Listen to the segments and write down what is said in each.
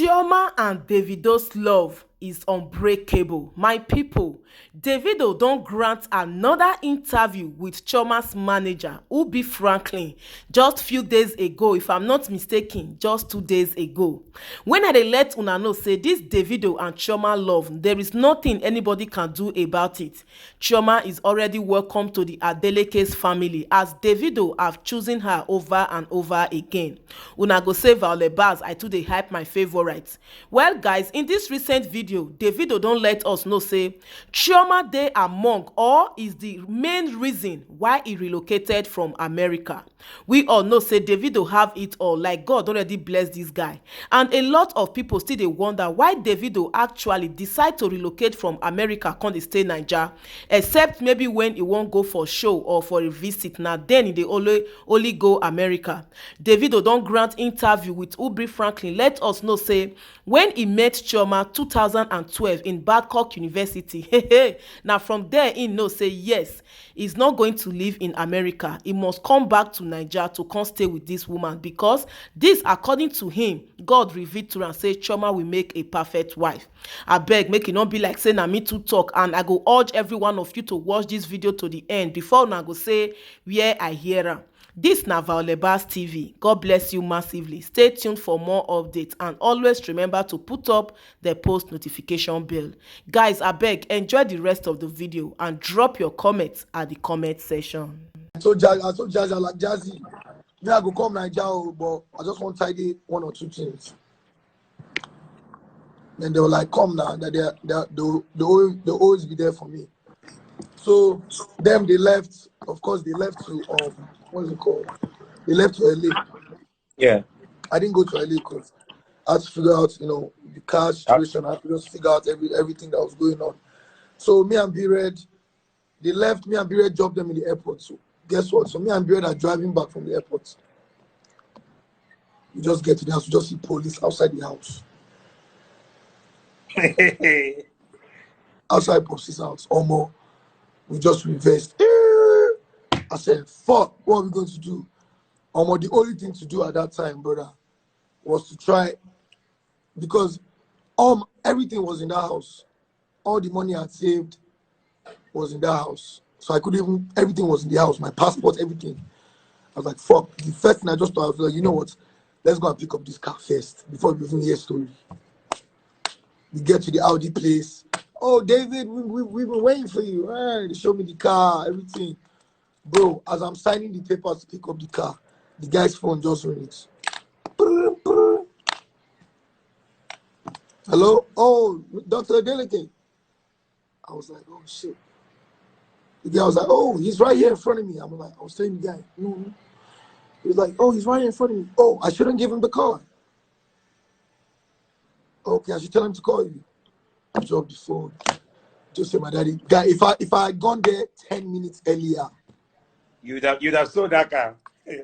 Chioma and Davido's love is unbreakable. My people, Davido don grant another interview with Chioma'S manager, Ubi Franklin, just few days ago, if I'm not mistaken, just 2 days ago. When I dey let una know say this Davido and Chioma love, there is nothing anybody can do about it. Chioma is already welcome to the Adeleke's family as Davido have chosen her over and over again. Una go say Vaolebaz, I too dey hype my favorite. Well guys, in this recent video, Davido don let us know say Chioma dey among or is the main reason why he relocated from America. We all know say Davido have it all, like God already blessed this guy, and a lot of people still dey wonder why Davido actually decide to relocate from America come dey stay Naija, except maybe when he wan go for show or for a visit, na then he dey only go America. Davido don grant interview with Ubi Franklin let us know say when he met Chioma 2012 in Babcock University, na from there he know say yes, he's not going to live in America. He must come back to Naija to come stay with this woman, because this, according to him, God revealed to am say Chioma will make a perfect wife. Abeg, make e no be like say na me too talk, and I go urge every one of you to watch this video to the end before una go say where I hear am. This na Vaolebaz TV. God bless you massively. Stay tuned for more updates, and always remember to put up the post notification bell. Guys, abeg, enjoy the rest of the video and drop your comments at the comment section. I told Jazzy, I like Jazzy. Me, I go come Nigeria, but I just want to tidy one or two things. Then they were like, come now, that they'll always be there for me. So them, they left. Of course, they left to what is it called? They left to LA. Yeah. I didn't go to LA because I had to figure out, the car situation. I had to just figure out everything that was going on. So me and B-Red, they left. Me and B-Red dropped them in the airport. So guess what? So me and B-Red are driving back from the airport. We just get to the house. We just see police outside the house. Outside Popsy's house. Almost. We just reversed. I said, fuck, what are we going to do? The only thing to do at that time, brother, was to try, because everything was in that house. All the money I had saved was in that house. So I couldn't even, everything was in the house, my passport, everything. I was like, fuck. The first thing I just thought, I was like, you know what? Let's go and pick up this car first before we even hear a story. We get to the Audi place. Oh, David, we've been waiting for you. They show me the car, everything. Bro, as I'm signing the papers to pick up the car, the guy's phone just rings. Hello? Oh, Dr. Delicate. I was like, oh, shit. The guy was like, oh, he's right here in front of me. I'm like, I was telling the guy, no. He was like, oh, he's right here in front of me. Oh, I shouldn't give him the car. Okay, I should tell him to call you. I dropped the phone. Just say, my daddy, guy, if I had gone there 10 minutes earlier, You'd have sold that car. I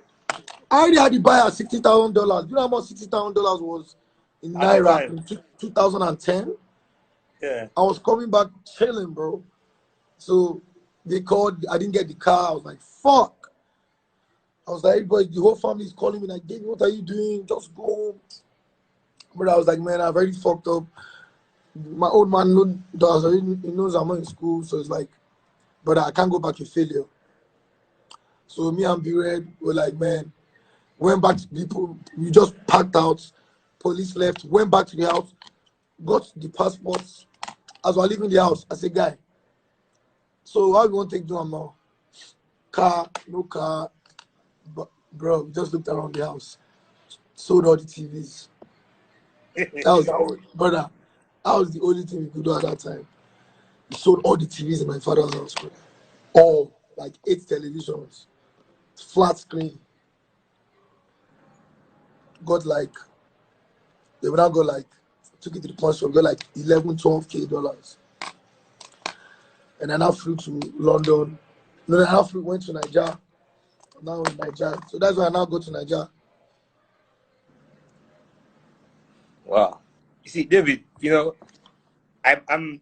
already had to buy at $60,000. You know how much $60,000 was in Naira in 2010? Yeah. I was coming back chilling, bro. So they called. I didn't get the car. I was like, fuck. I was like, everybody, the whole family is calling me like, David, what are you doing? Just go home. But I was like, man, I've already fucked up. My old man he knows I'm not in school, so it's like, but I can't go back to failure. So me and B-Red were like, man, went back to people, we just packed out, police left, went back to the house, got the passports. As we're leaving the house, I said, guy, so how you want to take them now? Car, no car. But bro, we just looked around the house, sold all the TVs. That was brother. That was the only thing we could do at that time. We sold all the TVs in my father's house, brother. All, like 8 televisions, flat screen. Got like, they would now go like, took it to the point shop, got like 11, 12K dollars. And then I flew to London. No, then I went to Nigeria. Now in Nigeria. So that's why I now go to Nigeria. Wow. You see, David, I'm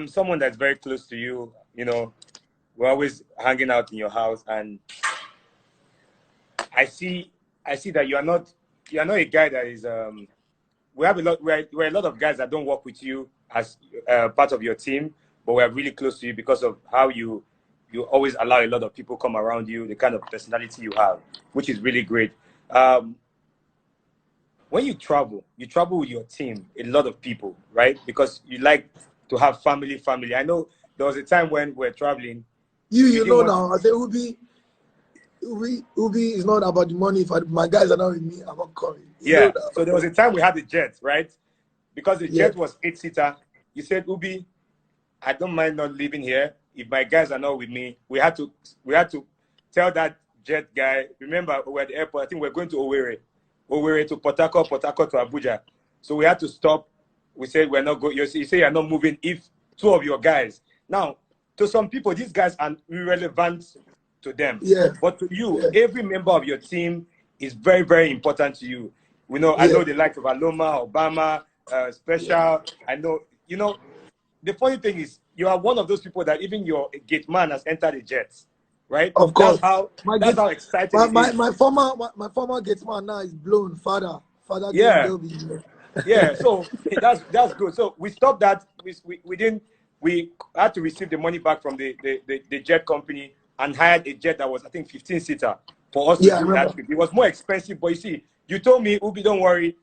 someone that's very close to you. We're always hanging out in your house, and I see that you're not a guy that is we have a lot. We're a lot of guys that don't work with you as part of your team, but we're really close to you because of how you always allow a lot of people come around you, the kind of personality you have, which is really great. When you travel with your team, a lot of people, right? Because you like to have family. I know there was a time when we're traveling. You know now, I say Ubi is not about the money. If my guys are not with me, I'm not coming. You know that. So there was a time we had the jet, right? Because the jet was 8-seater. You said, Ubi, I don't mind not living here. If my guys are not with me, we had to tell that jet guy. Remember, we were at the airport. I think we're going to Owerri to Port Harcourt to Abuja. So we had to stop. We said we're not going. You say you're not moving. If two of your guys now, to some people, these guys are irrelevant to them. Yeah. But to you, every member of your team is very, very important to you. We know. I know the likes of Aloma, Obama, Special. I know. You know, the funny thing is, you are one of those people that even your gate man has entered the jet, right? Of course. That's how excited my former gate man now is blown. Father. Yeah. Yeah. So that's good. So we stopped that. We had to receive the money back from the jet company and hired a jet that was, I think, 15-seater for us to do that trip. It was more expensive, but you see, you told me, Ubi, don't worry.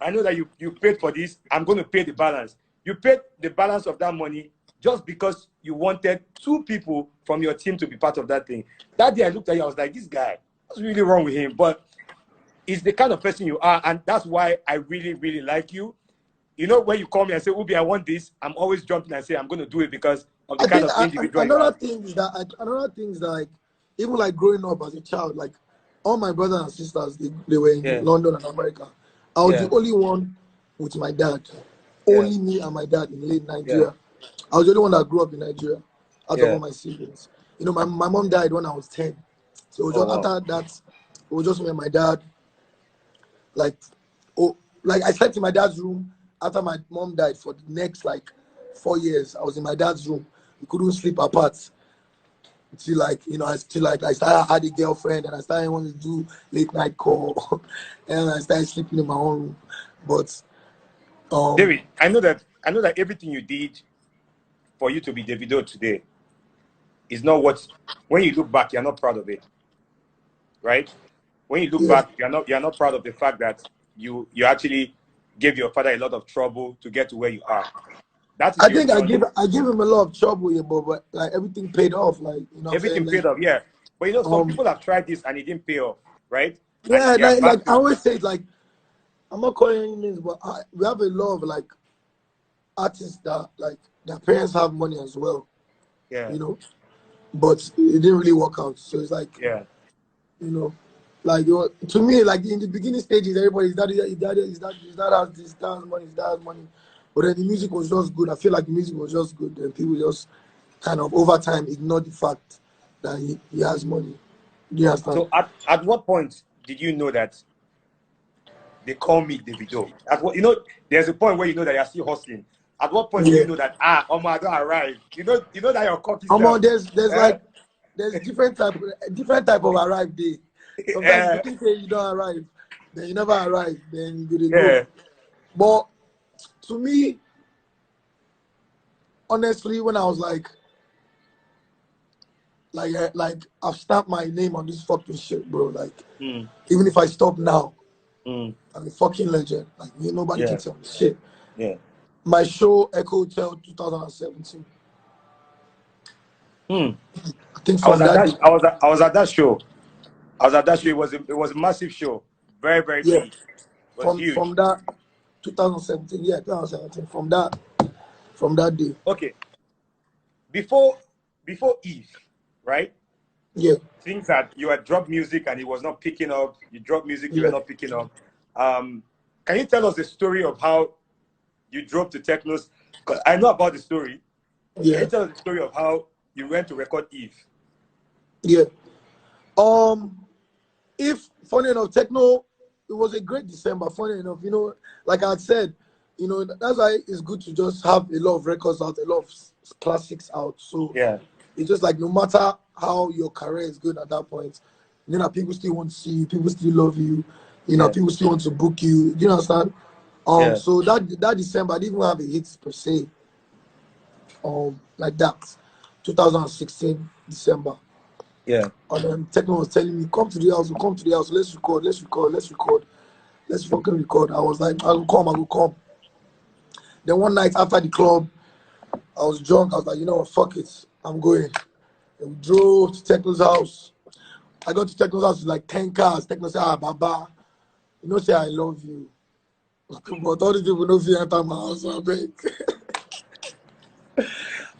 I know that you paid for this. I'm going to pay the balance. You paid the balance of that money just because you wanted two people from your team to be part of that thing. That day I looked at you, I was like, this guy, what's really wrong with him? But it's the kind of person you are, and that's why I really, really like you. You know, when you call me and say, Ubi, I want this, I'm always jumping and say, I'm going to do it because of the kind of individual you are. Another thing is that, like, even like growing up as a child, like, all my brothers and sisters, they were in London and America. I was the only one with my dad. Only me and my dad in late Nigeria. I was the only one that grew up in Nigeria out of all my siblings. You know, my mom died when I was 10. So it was after that, it was just me and my dad. Like I slept in my dad's room after my mom died for the next, like, 4 years. I was in my dad's room. We couldn't sleep apart. Until, like, you know, I started had a girlfriend and I started wanting to do late night call. And I started sleeping in my own room. But David, I know that everything you did for you to be Davido today is not what, when you look back, you're not proud of it. Right? When you look back, you're not proud of the fact that you actually gave your father a lot of trouble to get to where you are. That is I think I give him a lot of trouble here, but like everything paid off. Like, you know, everything paid off, yeah. But you know, some people have tried this and it didn't pay off, right? Yeah, like I always say, like, I'm not calling any names, but we have a lot of, like, artists that, like, their parents have money as well. Yeah. You know, but it didn't really work out. So it's like, you know, like, to me, like, in the beginning stages, everybody's that has this, that has money, that has money. But then the music was just good. I feel like the music was just good, and people just kind of over time ignored the fact that he has money. You understand? So at what point did you know that they call me Davido? You know, there's a point where you know that you're still hustling. At what point do you know that I don't arrive? You know that your copy. There's like different type of arrive day. Sometimes you think you don't arrive, then you never arrive, then you go. But to me, honestly, when I was like I've stamped my name on this fucking shit, bro. Like, even if I stop now, I'm a fucking legend. Like, nobody can tell me shit. Yeah. My show, Echo Hotel 2017. I think I was at that show. It was a massive show. Very, very big. It was huge. From that 2017, 2017. From that day. Okay. Before Eve, right? Yeah. Things that you had dropped music and it was not picking up. You dropped music, you were not picking up. Can you tell us the story of how you drove to Technos? Because I know about the story. Yeah. Can you tell us the story of how you went to record Eve? Yeah. If funny enough, Techno, it was a great December. Funny enough, like I had said, that's why it's good to just have a lot of records out, a lot of classics out. So it's just like, no matter how your career is good at that point, people still want to see you, people still love you, people still want to book you. Do you understand? Yeah. So that December, I didn't even have a hit per se. Like that, 2016 December. Yeah. And then Techno was telling me, come to the house, come to the house, let's record, let's record, let's record, let's fucking record. I was like, I will come, I will come. Then one night after the club, I was drunk. I was like, you know what, fuck it, I'm going. And we drove to Techno's house. I got to Techno's house with like 10 cars. Techno said, Baba, you know, say I love you. But all these people don't see enter my house, I beg.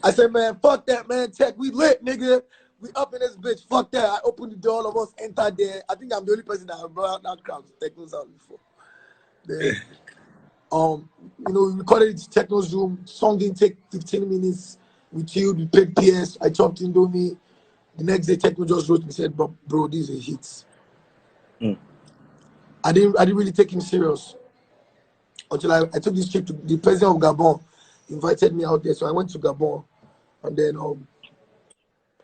I said, man, fuck that, man. Tech, we lit, nigga. We up in this bitch. Fuck that. I opened the door, all of us entered there. I think I'm the only person that brought out that crowd to Techno's house before. Then, you know, we recorded it in Techno's room. Song didn't take 15 minutes. We chilled, we played PS. I chopped Indomie. The next day, Techno just wrote me, said, bro, this is a hit. Mm. I didn't really take him serious until I took this trip to the president of Gabon. Invited me out there, so I went to Gabon, and then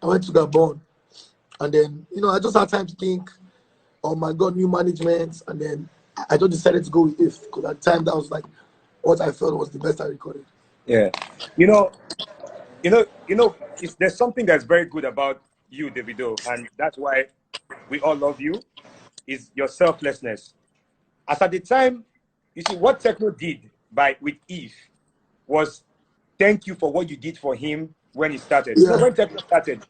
I went to Gabon, and then you know I just had time to think. Oh my God, new management, and then I just decided to go with If because at the time that was like what I felt was the best I recorded. Yeah. There's something that's very good about you, Davido, and that's why we all love you. Is your selflessness. As at the time, you see what Techno did with Eve was thank you for what you did for him when he started. You know, Yeah, when Techno started,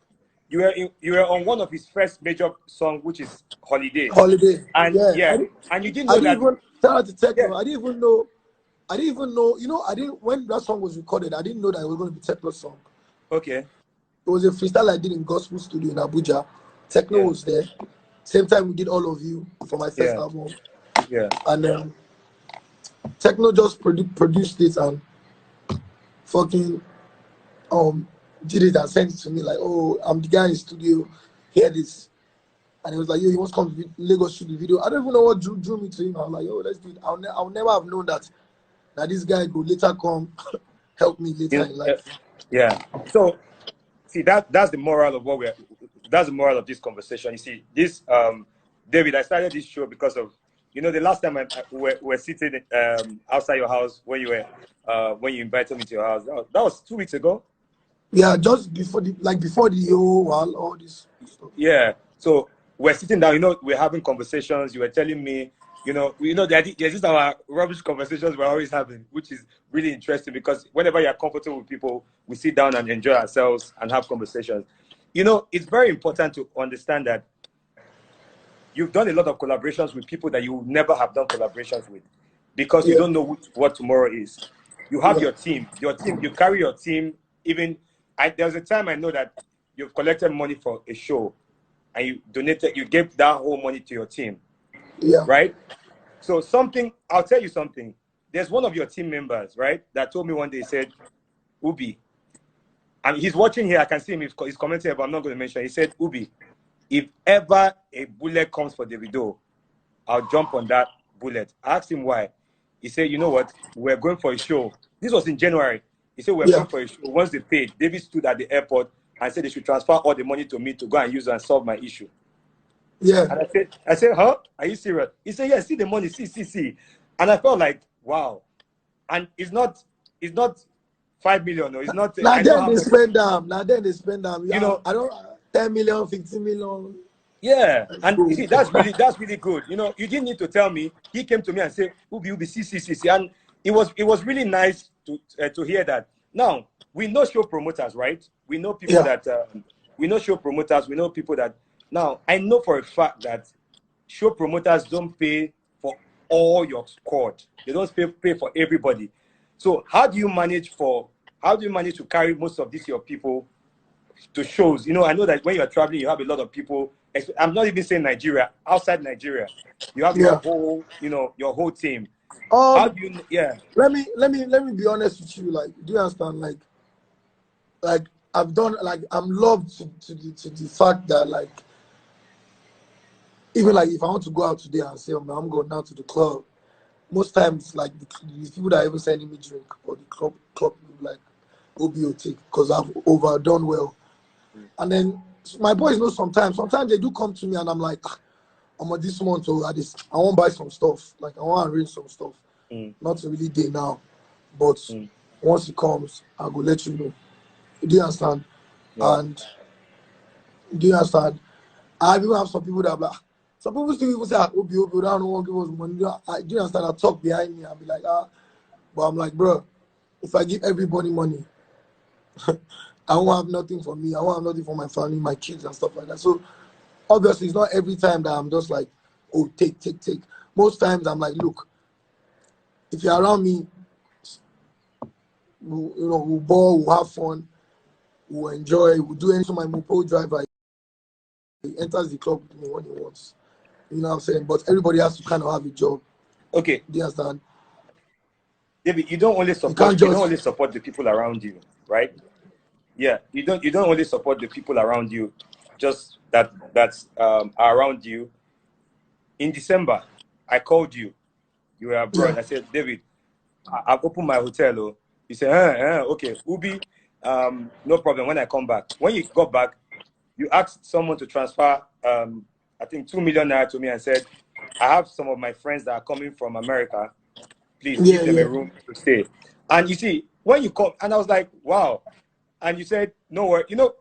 you were on one of his first major song, which is Holiday. Holiday. And Yeah, yeah, and you didn't I know didn't that. even shout out to Yeah, Techno. I didn't even know. You know, I didn't when that song was recorded. I didn't know that it was going to be Techno's song. okay. It was a freestyle I did in Gospel Studio in Abuja. Techno Yeah, was there. Same time we did All of You for my first yeah, album, yeah, and Techno just produced it and fucking did it and sent it to me like, oh, I'm the guy in the studio, hear this. And he was like, yo, he wants to come to Lagos shoot the video. I don't even know what drew me to him. I was like, yo, let's do it. I'll never have known that this guy could later come help me you later know, in life. yeah. So see that's the moral of that's the moral of this conversation. You see, this David, I started this show because of the last time we're sitting outside your house when you invited me to your house. That was 2 weeks ago. Yeah, just before the whole all this stuff. Yeah. So we're sitting down, we're having conversations. You were telling me, there's just our rubbish conversations we're always having, which is really interesting because whenever you're comfortable with people, we sit down and enjoy ourselves and have conversations. It's very important to understand that you've done a lot of collaborations with people that you would never have done collaborations with because you Yeah, don't know what tomorrow is. You have yeah, your team, you carry your team. There was a time I know that you've collected money for a show and you gave that whole money to your team, yeah, right? So I'll tell you something. There's one of your team members, right, that told me one day, he said, Ubi, and he's watching here, I can see him, he's commenting here, but I'm not going to mention. He said, Ubi, if ever a bullet comes for Davido, I'll jump on that bullet. I asked him why. He said, you know what, we're going for a show. This was in January. He said, we're yeah, going for a show. Once they paid, David stood at the airport and said they should transfer all the money to me to go and use and solve my issue. yeah. And I said, huh? Are you serious? He said, yeah, see the money, see. And I felt like, wow. And it's not 5 million, no, it's not, Now I know then how they much, spend them. Now then they spend them. you Yeah, know, I don't 10 million, 15 million. yeah. Let's And you go. see, that's really good. You didn't need to tell me. He came to me and said, Ubi, see. And it was really nice to hear that. Now, we know show promoters, right? We know people Yeah, that, we know show promoters, we know people that, now, I know for a fact that show promoters don't pay for all your squad. They don't pay for everybody. So how do you manage to carry most of these your people to shows? I know that when you're traveling, you have a lot of people. I'm not even saying Nigeria, outside Nigeria. You have yeah. your whole team. How Um, do you, yeah, let me be honest with you. Like, do you understand? Like I've done. Like, I'm loved to the fact that like even like if I want to go out today and say, oh, man, I'm going down to the club. Most times, like the people that are even sending me drink or the club people like OBO take because I've overdone well. And then my boys know sometimes they do come to me and I'm like, I'm on this month or I won't buy some stuff. Like I want to arrange some stuff. Not really day now, but once it comes, I will let you know. Do you understand? Yeah. And do you understand? I even have some people that are like, some people still even say, Obi, I don't want to give us money. Do you understand? I talk behind me. I'll be like, but I'm like, bro, if I give everybody money, I won't have nothing for me. I won't have nothing for my family, my kids, and stuff like that. So obviously, it's not every time that I'm just like, oh, take. Most times I'm like, look, if you're around me, we'll ball, we'll have fun, we'll enjoy, we'll do anything. My Mopo driver, he enters the club with me when he wants. You know what I'm saying? But everybody has to kind of have a job. Okay. Do you understand? David, you don't only You can't just support the people around you, right? Yeah, you don't only support the people around you, just that's are around you. In December, I called you. You were abroad. yeah. I said, David, I've opened my hotel. Oh. You said, okay, Ubi, no problem. When I come back, when you got back, you asked someone to transfer, I think 2 million naira to me and said, I have some of my friends that are coming from America. Please give them a Yeah. room to stay. And you see, when you come, and I was like, wow. And you said, no worry. You know,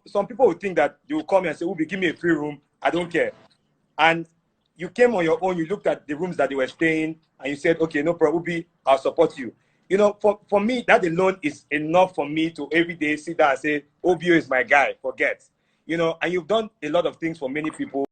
some people would think that you will come and say, Ubi, give me a free room. I don't care. And you came on your own, you looked at the rooms that they were staying, and you said, okay, no problem, Ubi, I'll support you. You know, for me, that alone is enough for me to every day sit down and say, Obio is my guy, forget. You know, and you've done a lot of things for many people.